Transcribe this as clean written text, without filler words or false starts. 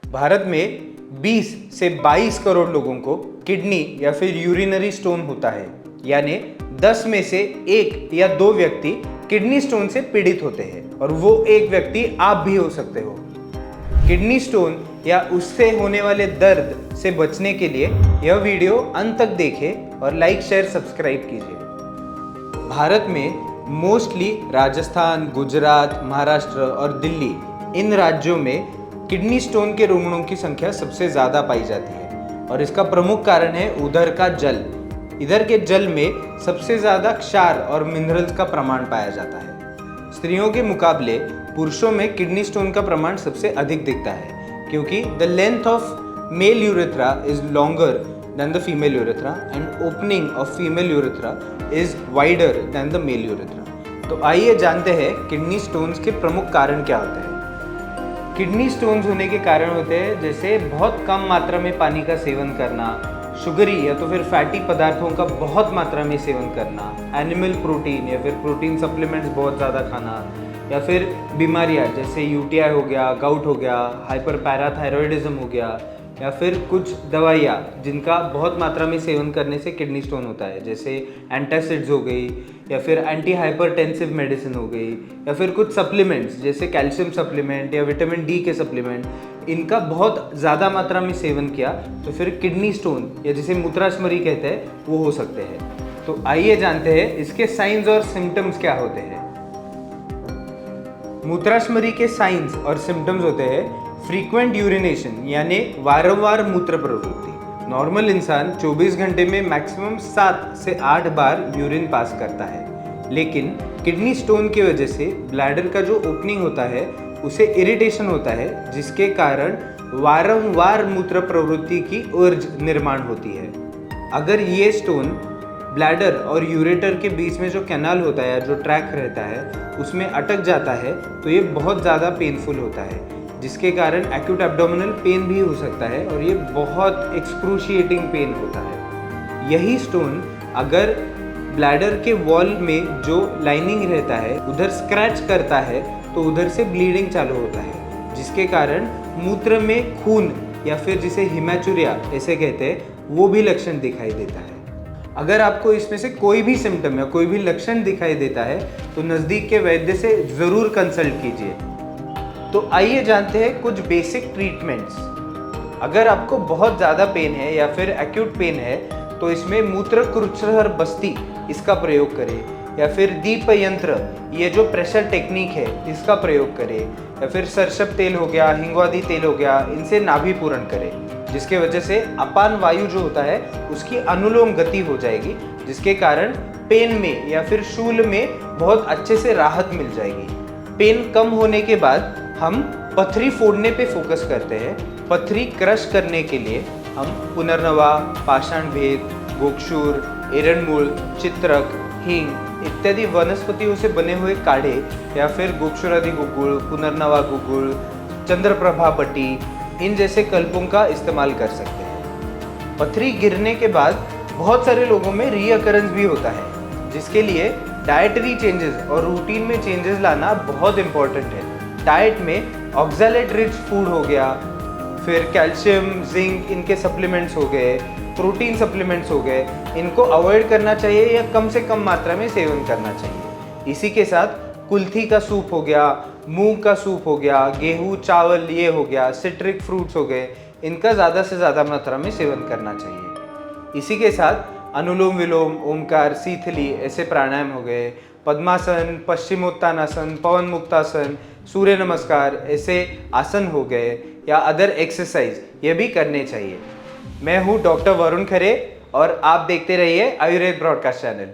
भारत में 20 से 22 करोड़ लोगों को किडनी या फिर यूरिनरी स्टोन होता है, यानी 10 में से 1 या 2 व्यक्ति किडनी स्टोन से पीड़ित होते हैं और वो एक व्यक्ति आप भी हो सकते हो। किडनी स्टोन या उससे होने वाले दर्द से बचने के लिए यह वीडियो अंत तक देखें और लाइक, शेयर, सब्सक्राइब कीजिए। भारत में मोस्टली राजस्थान, गुजरात, महाराष्ट्र और दिल्ली इन राज्यों में किडनी स्टोन के रोगियों की संख्या सबसे ज़्यादा पाई जाती है और इसका प्रमुख कारण है उधर का जल। इधर के जल में सबसे ज़्यादा क्षार और मिनरल्स का प्रमाण पाया जाता है। स्त्रियों के मुकाबले पुरुषों में किडनी स्टोन का प्रमाण सबसे अधिक दिखता है क्योंकि the length of male urethra is longer than the female urethra and opening of female urethra is wider than the male urethra. तो आइए जानते हैं किडनी स्टोन्स के प्रमुख कारण क्या होते हैं। किडनी स्टोन्स होने के कारण होते हैं जैसे बहुत कम मात्रा में पानी का सेवन करना, शुगरी या तो फिर फैटी पदार्थों का बहुत मात्रा में सेवन करना, एनिमल प्रोटीन या फिर प्रोटीन सप्लीमेंट्स बहुत ज़्यादा खाना, या फिर बीमारियां जैसे यूटीआई हो गया, गाउट हो गया, हाइपर पैराथायरॉयडिज्म हो गया, या फिर कुछ दवाइयाँ जिनका बहुत मात्रा में सेवन करने से किडनी स्टोन होता है जैसे एंटासिड्स हो गई या फिर एंटी हाइपरटेंसिव मेडिसिन हो गई, या फिर कुछ सप्लीमेंट्स जैसे कैल्शियम सप्लीमेंट या विटामिन डी के सप्लीमेंट, इनका बहुत ज़्यादा मात्रा में सेवन किया तो फिर किडनी स्टोन या जिसे मूत्राशमरी कहते हैं वो हो सकते हैं। तो आइए जानते हैं इसके साइंस और सिम्टम्स क्या होते हैं। मूत्राशमरी के साइंस और सिम्टम्स होते हैं फ्रीक्वेंट यूरिनेशन यानी वारंवार मूत्र प्रवृत्ति। नॉर्मल इंसान 24 घंटे में मैक्सिमम 7 से 8 बार यूरिन पास करता है, लेकिन किडनी स्टोन की वजह से ब्लैडर का जो ओपनिंग होता है उसे इरिटेशन होता है जिसके कारण वारंवार मूत्र प्रवृत्ति की उर्ज निर्माण होती है। अगर ये स्टोन ब्लैडर और यूरेटर के बीच में जो कैनाल होता है, जो ट्रैक रहता है, उसमें अटक जाता है तो ये बहुत ज़्यादा पेनफुल होता है जिसके कारण एक्यूट एब्डोमिनल पेन भी हो सकता है और ये बहुत एक्सक्रूशिएटिंग पेन होता है। यही स्टोन अगर ब्लैडर के वॉल में जो लाइनिंग रहता है उधर स्क्रैच करता है तो उधर से ब्लीडिंग चालू होता है जिसके कारण मूत्र में खून या फिर जिसे हिमैचुरिया ऐसे कहते हैं वो भी लक्षण दिखाई देता है। अगर आपको इसमें से कोई भी सिम्टम या कोई भी लक्षण दिखाई देता है तो नज़दीक के वैद्य से ज़रूर कंसल्ट कीजिए। तो आइए जानते हैं कुछ बेसिक ट्रीटमेंट्स। अगर आपको बहुत ज़्यादा पेन है या फिर एक्यूट पेन है तो इसमें मूत्रकुक्षहर बस्ती इसका प्रयोग करें, या फिर दीप यंत्र ये जो प्रेशर टेक्निक है इसका प्रयोग करें, या फिर सरसब तेल हो गया, हिंगवादी तेल हो गया, इनसे नाभि पूरण करें जिसके वजह से अपान वायु जो होता है उसकी अनुलोम गति हो जाएगी जिसके कारण पेन में या फिर शूल में बहुत अच्छे से राहत मिल जाएगी। पेन कम होने के बाद हम पथरी फोड़ने पे फोकस करते हैं। पथरी क्रश करने के लिए हम पुनर्नवा, पाषाण भेद, गोक्षूर, एरंडमूल, चित्रक, हींग इत्यादि वनस्पतियों से बने हुए काढ़े या फिर गोक्षुरादि गुगुल, पुनर्नवा गुगुल, चंद्रप्रभा बटी इन जैसे कल्पों का इस्तेमाल कर सकते हैं। पथरी गिरने के बाद बहुत सारे लोगों में रीअकरेंस भी होता है जिसके लिए डाइटरी चेंजेस और रूटीन में चेंजेस लाना बहुत इंपॉर्टेंट है। डाइट में ऑक्सैलेट रिच फूड हो गया, फिर कैल्शियम, जिंक इनके सप्लीमेंट्स हो गए, प्रोटीन सप्लीमेंट्स हो गए, इनको अवॉइड करना चाहिए या कम से कम मात्रा में सेवन करना चाहिए। इसी के साथ कुल्थी का सूप हो गया, मूंग का सूप हो गया, गेहूँ चावल ये हो गया, सिट्रिक फ्रूट्स हो गए, इनका ज़्यादा से ज़्यादा मात्रा में सेवन करना चाहिए। इसी के साथ अनुलोम विलोम, ओमकार, शीतली ऐसे प्राणायाम हो गए, पद्मासन, पश्चिमोत्तानासन, पवन मुक्तासन, सूर्य नमस्कार ऐसे आसन हो गए या अदर एक्सरसाइज ये भी करने चाहिए। मैं हूँ डॉक्टर वरुण खरे और आप देखते रहिए आयुर्वेद ब्रॉडकास्ट चैनल।